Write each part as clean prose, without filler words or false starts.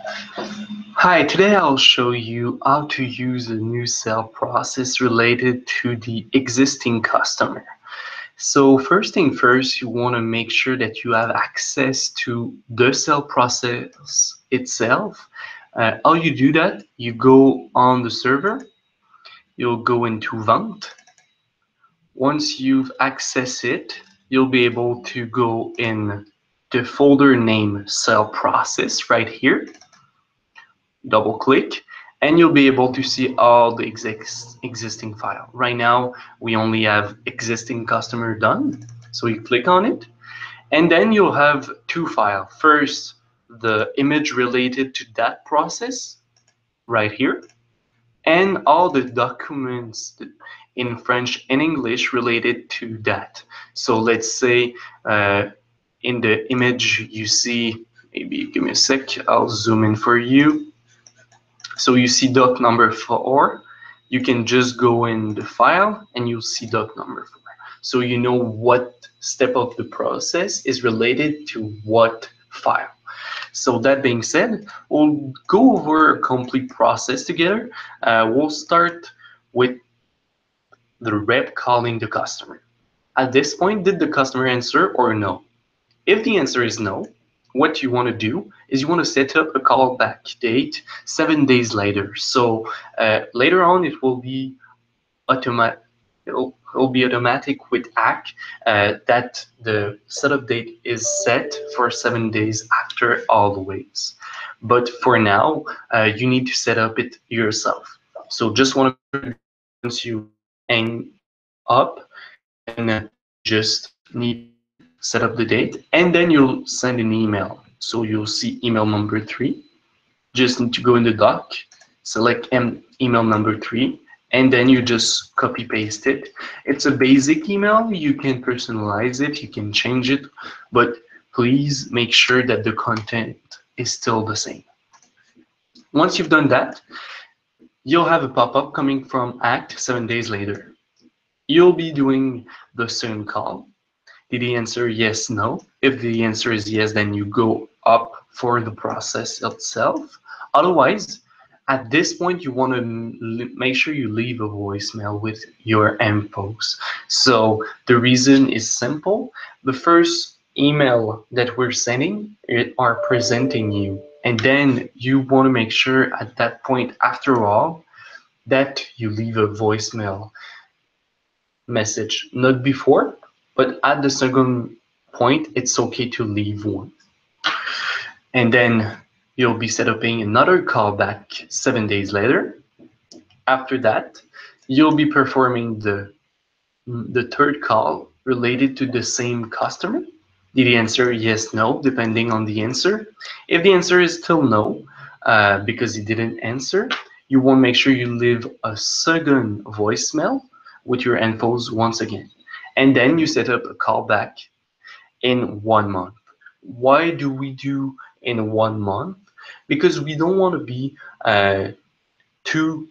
Hi, today I'll show you how to use a new sale process related to the existing customer. So first thing first, you want to make sure that you have access to the sale process itself. How you do that? You go on the server, you'll go into Vente. Once you've accessed it, you'll be able to go in the folder name sale process right here. Double click and you'll be able to see all the existing file. Right now we only have existing customer done, so you click on it and then you'll have two files. First, the image related to that process right here, and all the documents in French and English related to that. So let's say in the image you see, maybe give me a sec, I'll zoom in for you. So you see doc number 4, you can just go in the file and you'll see doc number 4. So you know what step of the process is related to what file. So that being said, we'll go over a complete process together. We'll start with the rep calling the customer. At this point, did the customer answer or no? If the answer is no, what you want to do is you want to set up a callback date 7 days later. So later on, it will be automatic. It'll be automatic with ACK that the setup date is set for 7 days after all the waves. But for now, you need to set up it yourself. So just want to make sure that once you hang up, then you just need to set up the date and then you'll send an email. So you'll see email number 3. Just need to go in the doc, select email number 3, and then you just copy paste it. It's a basic email. You can personalize it, you can change it, but please make sure that the content is still the same. Once you've done that, you'll have a pop-up coming from ACT 7 days later. You'll be doing the same call. Did he answer yes, no? If the answer is yes, then you go up for the process itself. Otherwise, at this point, you want to make sure you leave a voicemail with your infos. So the reason is simple. The first email that we're sending are presenting you. And then you want to make sure at that point, after all, that you leave a voicemail message, not before, but at the second point, it's okay to leave one. And then you'll be set uping another callback 7 days later. After that, you'll be performing the third call related to the same customer. Did he answer yes, no, depending on the answer? If the answer is still no, because he didn't answer, you want to make sure you leave a second voicemail with your infos once again. And then you set up a callback in 1 month. Why do we do in 1 month? Because we don't want to be too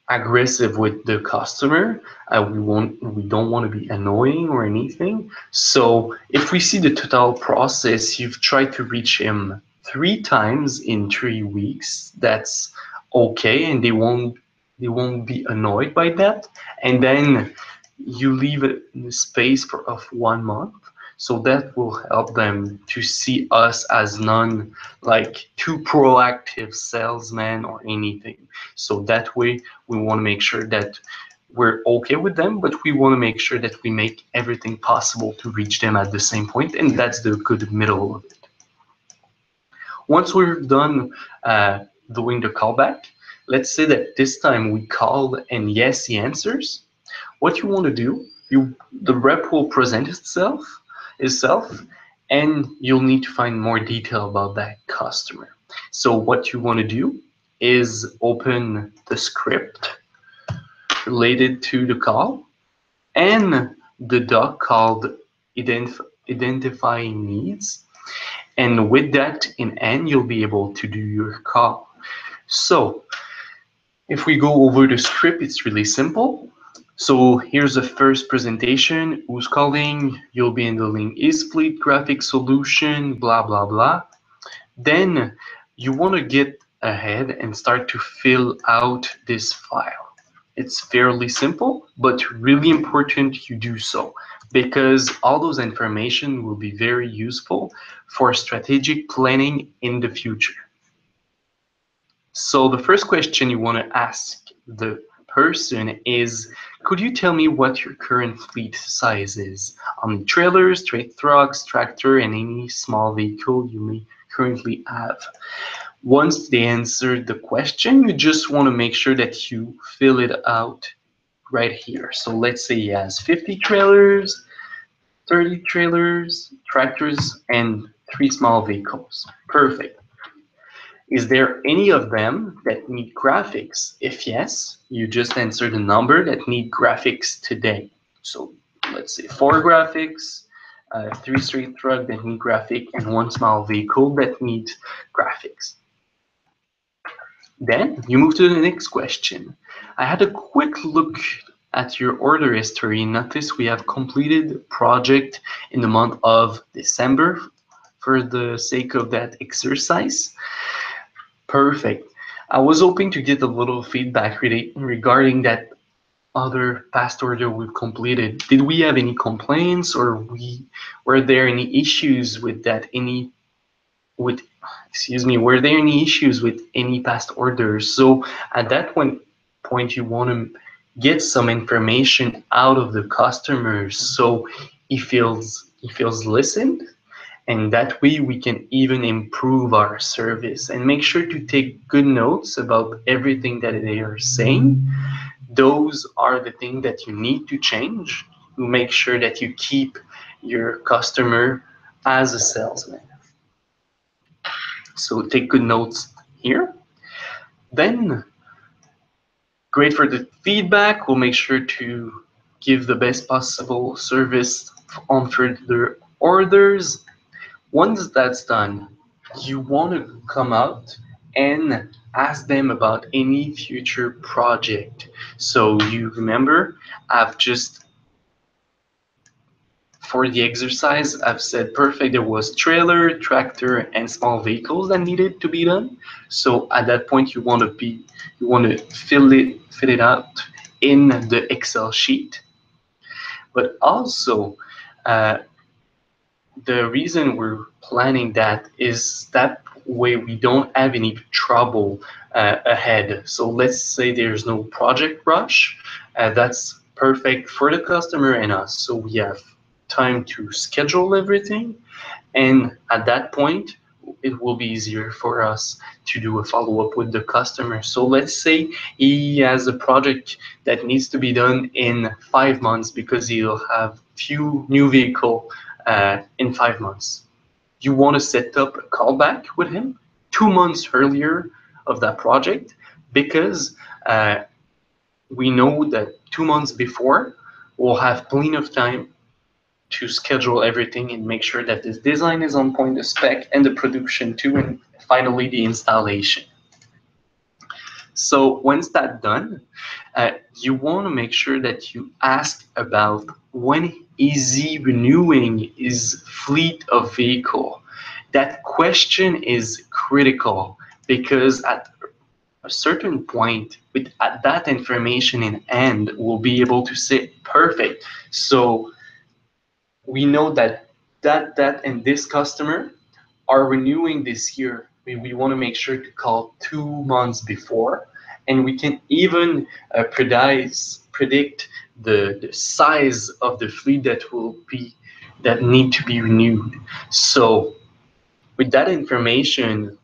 aggressive with the customer. We don't want to be annoying or anything. So if we see the total process, you've tried to reach him 3 times in 3 weeks, that's okay, and they won't be annoyed by that. And then you leave it in the space of 1 month. So that will help them to see us as none like too proactive salesmen or anything. So that way we want to make sure that we're okay with them, but we want to make sure that we make everything possible to reach them at the same point, and that's the good middle of it. Once we're done doing the callback, let's say that this time we called and yes, he answers. What you want to do, the rep will present itself, and you'll need to find more detail about that customer. So what you want to do is open the script related to the call and the doc called identifying needs. And with that in hand, you'll be able to do your call. So if we go over the script, it's really simple. So here's the first presentation. Who's calling? You'll be handling is fleet graphic solution, blah, blah, blah. Then you want to get ahead and start to fill out this file. It's fairly simple, but really important you do so because all those information will be very useful for strategic planning in the future. So the first question you want to ask the person is, could you tell me what your current fleet size is on trailers, straight trucks, tractor, and any small vehicle you may currently have? Once they answer the question, you just want to make sure that you fill it out right here. So let's say he has 50 trailers, 30 trailers, tractors, and 3 small vehicles. Perfect. Is there any of them that need graphics? If yes, you just answer the number that need graphics today. So let's say 4 graphics, 3 straight truck that need graphic, and 1 small vehicle that needs graphics. Then you move to the next question. I had a quick look at your order history and notice we have completed the project in the month of December for the sake of that exercise. Perfect. I was hoping to get a little feedback regarding that other past order we've completed. Did we have any complaints or were there any issues with that? Were there any issues with any past orders? So at that point, you want to get some information out of the customer so he feels listened, and that way we can even improve our service and make sure to take good notes about everything that they are saying. Those are the things that you need to change to make sure that you keep your customer as a salesman. So take good notes here. Then, great for the feedback. We'll make sure to give the best possible service on further orders. Once that's done, you want to come out and ask them about any future project. So you remember, I've just for the exercise, I've said perfect. There was trailer, tractor, and small vehicles that needed to be done. So at that point, you want to fill it out in the Excel sheet. But also, uh, the reason we're planning that is that way we don't have any trouble ahead. So let's say there's no project rush. That's perfect for the customer and us. So we have time to schedule everything, and at that point it will be easier for us to do a follow-up with the customer. So let's say he has a project that needs to be done in 5 months because he'll have few new vehicle in 5 months. You want to set up a callback with him 2 months earlier of that project because we know that 2 months before we'll have plenty of time to schedule everything and make sure that this design is on point, the spec, and the production too, and finally the installation. So once that's done, you want to make sure that you ask about when is he renewing his fleet of vehicle. That question is critical because at a certain point, with that information in hand, we'll be able to say, perfect. So we know that and this customer are renewing this year. We want to make sure to call 2 months before, and we can even predict the size of the fleet that need to be renewed. So with that information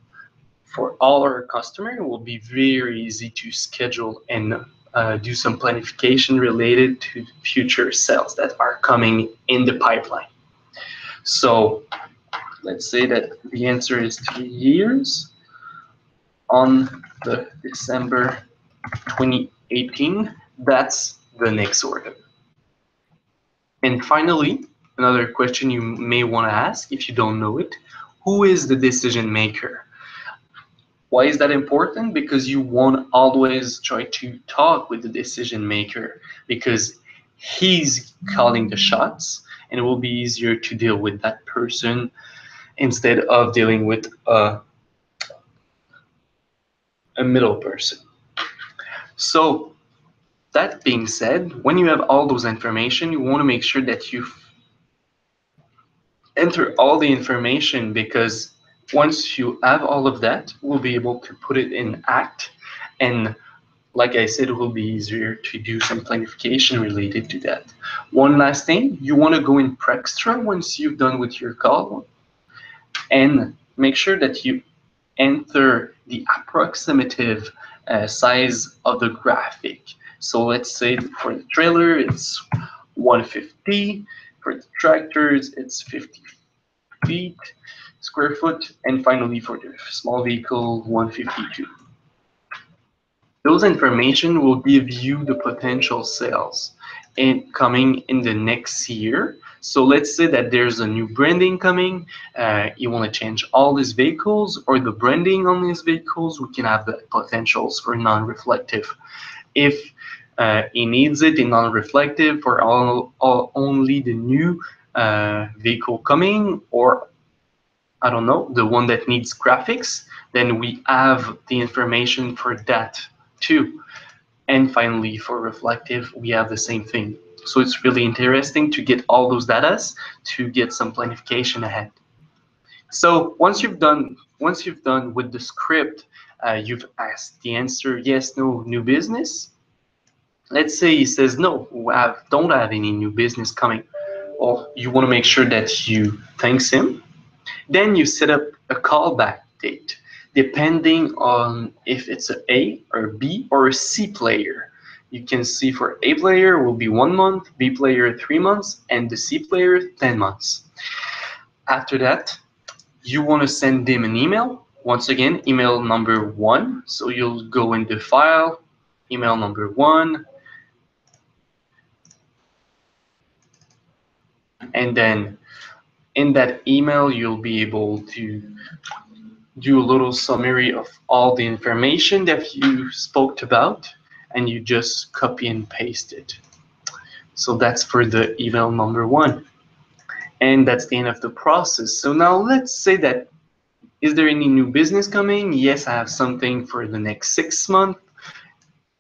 for all our customers, it will be very easy to schedule and do some planification related to future sales that are coming in the pipeline. So let's say that the answer is 3 years on the December 2018. That's the next order. And finally, another question you may want to ask if you don't know it, who is the decision maker? Why is that important? Because you want to always try to talk with the decision maker because he's calling the shots, and it will be easier to deal with that person instead of dealing with a middle person. So that being said, when you have all those information, you want to make sure that you enter all the information, because once you have all of that, we'll be able to put it in ACT, and like I said, it will be easier to do some planification related to that. One last thing, you want to go in Prextra once you've done with your call, and make sure that you enter the approximative size of the graphic. So let's say for the trailer, it's 150. For the tractors, it's 50 feet, square foot. And finally, for the small vehicle, 152. Those information will give you the potential sales coming in the next year. So let's say that there's a new branding coming, you want to change all these vehicles or the branding on these vehicles, we can have the potentials for non-reflective. If he needs it in non-reflective for only the new vehicle coming, or I don't know, the one that needs graphics, then we have the information for that too. And finally, for reflective, we have the same thing. So it's really interesting to get all those data to get some planification ahead. So once you've done with the script, you've asked the answer yes, no, new business. Let's say he says no, don't have any new business coming, or you want to make sure that you thanks him. Then you set up a callback date, depending on if it's an A or B or a C player. You can see for A player will be 1 month, B player 3 months, and the C player 10 months. After that, you want to send them an email. Once again, email number 1. So you'll go in the file, email number 1, and then in that email, you'll be able to do a little summary of all the information that you spoke about, and you just copy and paste it. So that's for the email number 1. And that's the end of the process. So now let's say that, is there any new business coming? Yes, I have something for the next 6 months.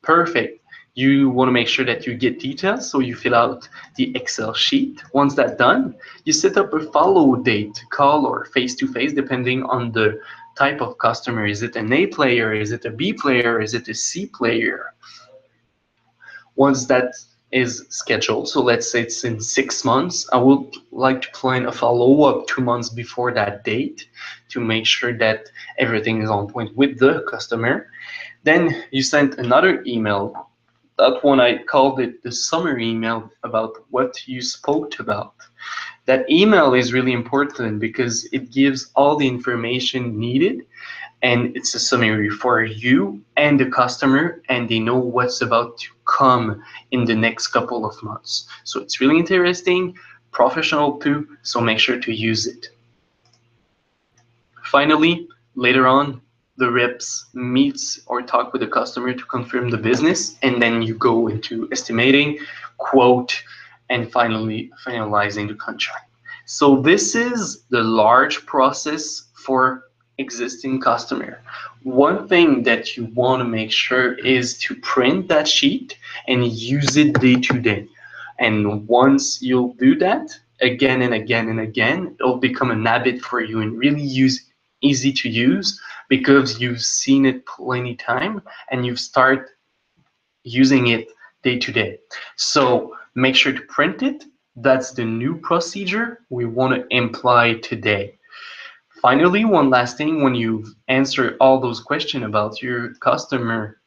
Perfect. You want to make sure that you get details, so you fill out the Excel sheet. Once that's done, you set up a follow date, call or face-to-face, depending on the type of customer. Is it an A player? Is it a B player? Is it a C player? Once that is scheduled, so let's say it's in 6 months, I would like to plan a follow-up 2 months before that date to make sure that everything is on point with the customer. Then you send another email. That one, I called it the summary email about what you spoke about. That email is really important because it gives all the information needed, and it's a summary for you and the customer, and they know what's about to come in the next couple of months. So it's really interesting, professional too, so make sure to use it. Finally, later on, the reps meets or talk with the customer to confirm the business, and then you go into estimating, quote, and finally finalizing the contract. So this is the large process for existing customer. One thing that you want to make sure is to print that sheet and use it day to day. And once you'll do that again and again and again, it'll become a habit for you and really easy to use, because you've seen it plenty time and you've started using it day to day. So make sure to print it. That's the new procedure we want to imply today. Finally, one last thing, when you've answered all those questions about your customer,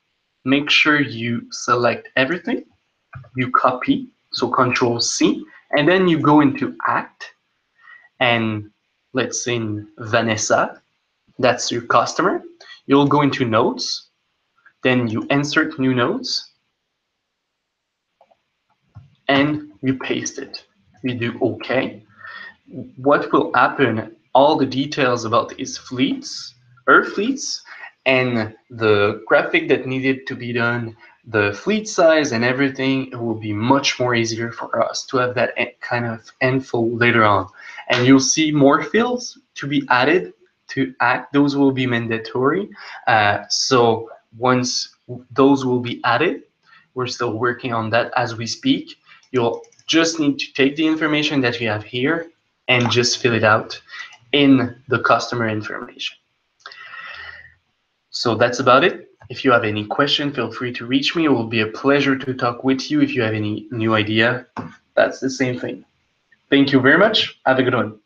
make sure you select everything, you copy, so Control C, and then you go into ACT, and let's say in Vanessa, that's your customer. You'll go into notes, then you insert new notes, and you paste it. You do OK. What will happen, all the details about his fleets, her fleets, and the graphic that needed to be done, the fleet size and everything, it will be much more easier for us to have that kind of info later on. And you'll see more fields to be added to ACT. Those will be mandatory. So once those will be added, we're still working on that as we speak. You'll just need to take the information that you have here and just fill it out in the customer information. So that's about it. If you have any question, feel free to reach me. It will be a pleasure to talk with you. If you have any new idea, that's the same thing. Thank you very much. Have a good one.